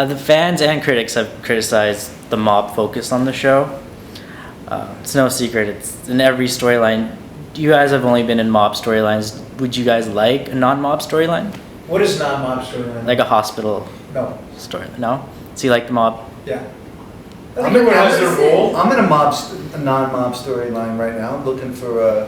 The fans and critics have criticized the mob focus on the show. It's no secret, it's in every storyline. You guys have only been in mob storylines. Would you guys like a non-mob storyline? What is non-mob storyline? Like a hospital No. story? No? So you like the mob? Yeah. Everyone has their role. I'm in a non-mob storyline right now. I'm looking for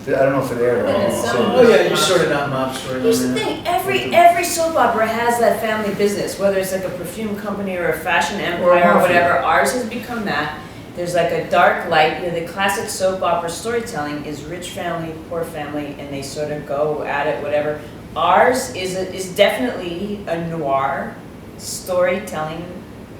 I don't know if it aired. Oh yeah, you're sort of non-mob storyline. Here's the thing, every soap opera has that family business, whether it's like a perfume company or a fashion empire or whatever. Ours has become that. There's like a dark light. The classic soap opera storytelling is rich family, poor family, and they sort of go at it, whatever. Ours is definitely a noir storytelling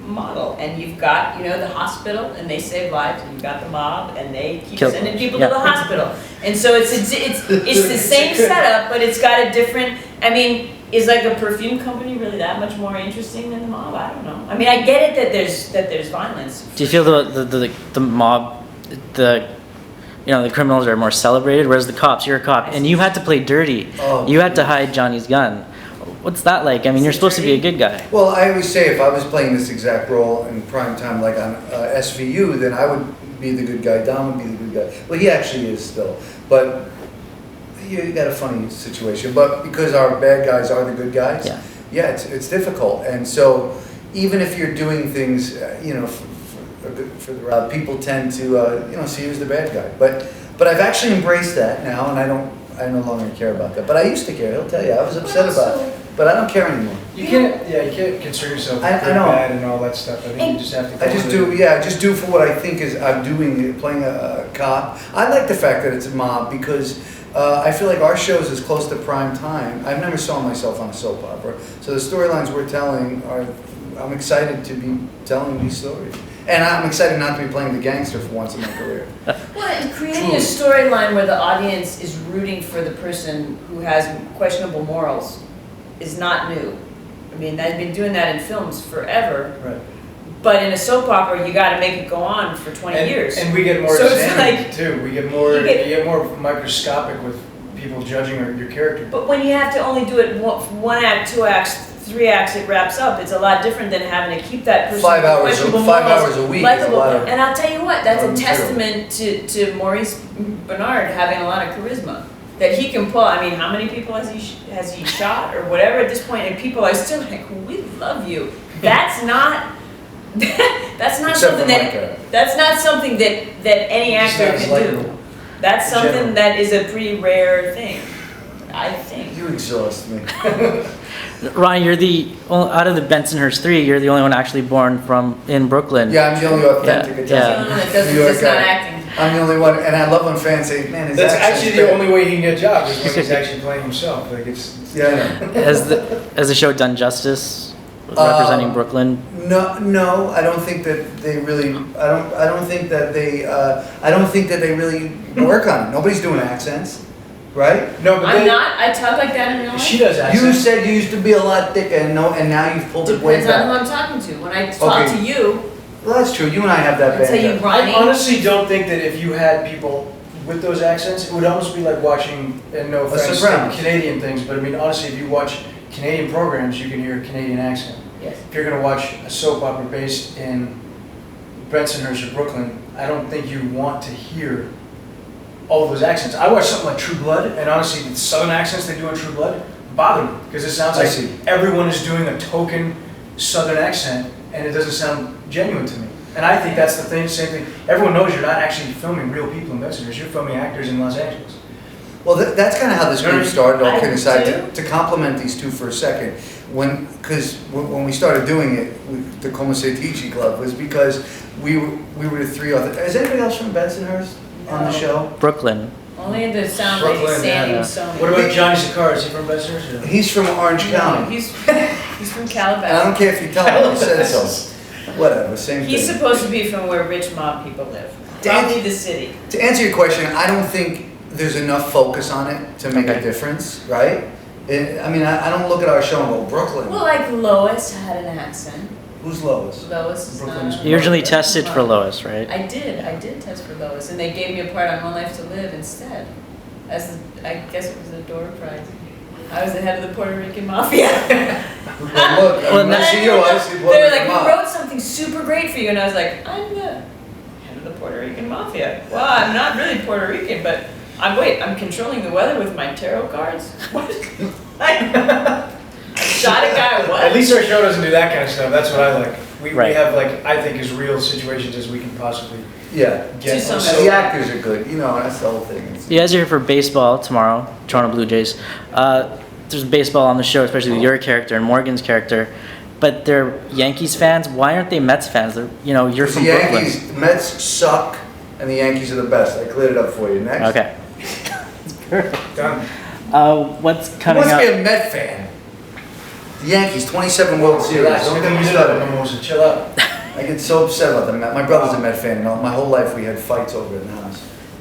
model, and you've got the hospital, and they save lives, and you've got the mob, and they keep sending people to the hospital, and so it's the same setup, but it's got a different. I mean, is like a perfume company really that much more interesting than the mob? I don't know. I mean, I get it that there's violence. Do you feel the mob, the criminals are more celebrated, whereas the cops, you're a cop, and you had to play dirty. You had to hide Johnny's gun. What's that like? I mean, you're supposed to be a good guy. Well, I always say if I was playing this exact role in prime time, like on SVU, then I would be the good guy. Don would be the good guy. Well, he actually is still. But you got a funny situation. But because our bad guys are the good guys, yeah, it's difficult. And so even if you're doing things, for the people tend to see you as the bad guy. But I've actually embraced that now, and I no longer care about that. But I used to care. He'll tell you, I was upset about it. But I don't care anymore. You can't concern yourself with good, bad, and all that stuff. I think you just have to. I just do for what I think is I'm doing, playing a cop. I like the fact that it's a mob because I feel like our show's as close to prime time. I've never saw myself on a soap opera, so the storylines we're telling I'm excited to be telling these stories. And I'm excited not to be playing the gangster for once in my career. Well, and creating a storyline where the audience is rooting for the person who has questionable morals is not new. I mean, I've been doing that in films forever. Right. But in a soap opera, you got to make it go on for 20 years. And we get more So it's examined like- too. We get more. You get more microscopic with people judging your character. But when you have to only do it one act, 2 acts, 3 acts, it wraps up. It's a lot different than having to keep that person 5 hours, questionable 5 morals, hours a week is a likable. lot of. And I'll tell you what, that's a material. testament to Maurice Bernard having a lot of charisma. That he can pull. I mean, how many people has he shot or whatever at this point? And people are still like, "We love you." That's not. That's not Except something that any actor can do. That's something that is a pretty rare thing, I think. You exhaust me. Ronnie, out of the Bensonhurst 3, you're the only one actually born in Brooklyn. Yeah, I'm the only authentic The Italian. only one that doesn't New York just not guy. acting. I'm the only one, and I love when fans say, "Man, his That's accent's actually the bad." only way he can get jobs is when he's actually playing himself. Like it's. Yeah, I know. Has the show done justice representing Brooklyn? No, I don't think that they really. I don't think that they really work on it. Nobody's doing accents, right? No, but I'm not. I talk like that in real life. She does accents. You said you used to be a lot thicker, and now you've pulled it way Depends on who back. I'm talking to. When I talk to you, Well, that's true. You and I have that I tell you, band. Ronnie. I honestly don't think that if you had people with those accents, it would almost be like watching, and no offense Sopranos. to Canadian things, but I mean, honestly, if you watch Canadian programs, you can hear a Canadian accent. Yes. If you're going to watch a soap opera based in Bensonhurst or Brooklyn, I don't think you want to hear all of those accents. I watch something like True Blood, and honestly, the southern accents they do on True Blood bother me, because it sounds I like see. everyone is doing a token southern accent, and it doesn't sound genuine to me. And I think that's the same thing. Everyone knows you're not actually filming real people in Bensonhurst, you're filming actors in Los Angeles. Well, that's kind of how this group started. All I kidding aside, do. to complement these two for a second, because when we started doing it, with the Como Se Dice Club, was because we were the three authors. Is anybody else from Bensonhurst on the show? Brooklyn. Only the sound lady Brooklyn, Sandy yeah. Sony. What about Johnny Zakar? Is he from Bensonhurst? He's from Orange County, He's from and I Calabasas. don't care if you tell him. He said so. Whatever, same He's thing. supposed to be from where rich mob people live. Dan- Probably the city. To answer your question, I don't think there's enough focus on it to make a Okay. difference, right? I mean, I don't look at our show and go, Brooklyn. Well, like Lois had an accent. Who's Lois? Lois is Brooklyn's not. You usually tested for Lois, right? I did test for Lois, and they gave me a part on One Life to Live instead. I guess it was a door prize. I was the head of the Puerto Rican mafia. Well, look, Well, I'm not that- seeing you, I see what They were you're like, we about. wrote something super great for you, and I was like, I'm the head of the Puerto Rican mafia. Well, I'm not really Puerto Rican, but I'm controlling the weather with my tarot cards. What? I shot a guy. What? At least our show doesn't do that kind of stuff. That's what I like. We Right. have like, I think as real situations as we can possibly Yeah, get. To some So- and the actors are good, you know, that's the whole thing. It's- You guys are here for baseball tomorrow, Toronto Blue Jays. There's baseball on the show, especially with your character and Morgan's character. But they're Yankees fans. Why aren't they Mets fans? They're, you're The from Brooklyn. Yankees, Mets suck, and the Yankees are the best. I cleared it up for you. Next. Okay. Done. What's Who coming wants to up? be a Met fan? The Yankees, 27 World Series. Relax, Don't don't get think me you know started. that, Mimosa. Chill out. I get so upset about the Met. My brother's a Met fan, and my whole life we had fights over it in the house.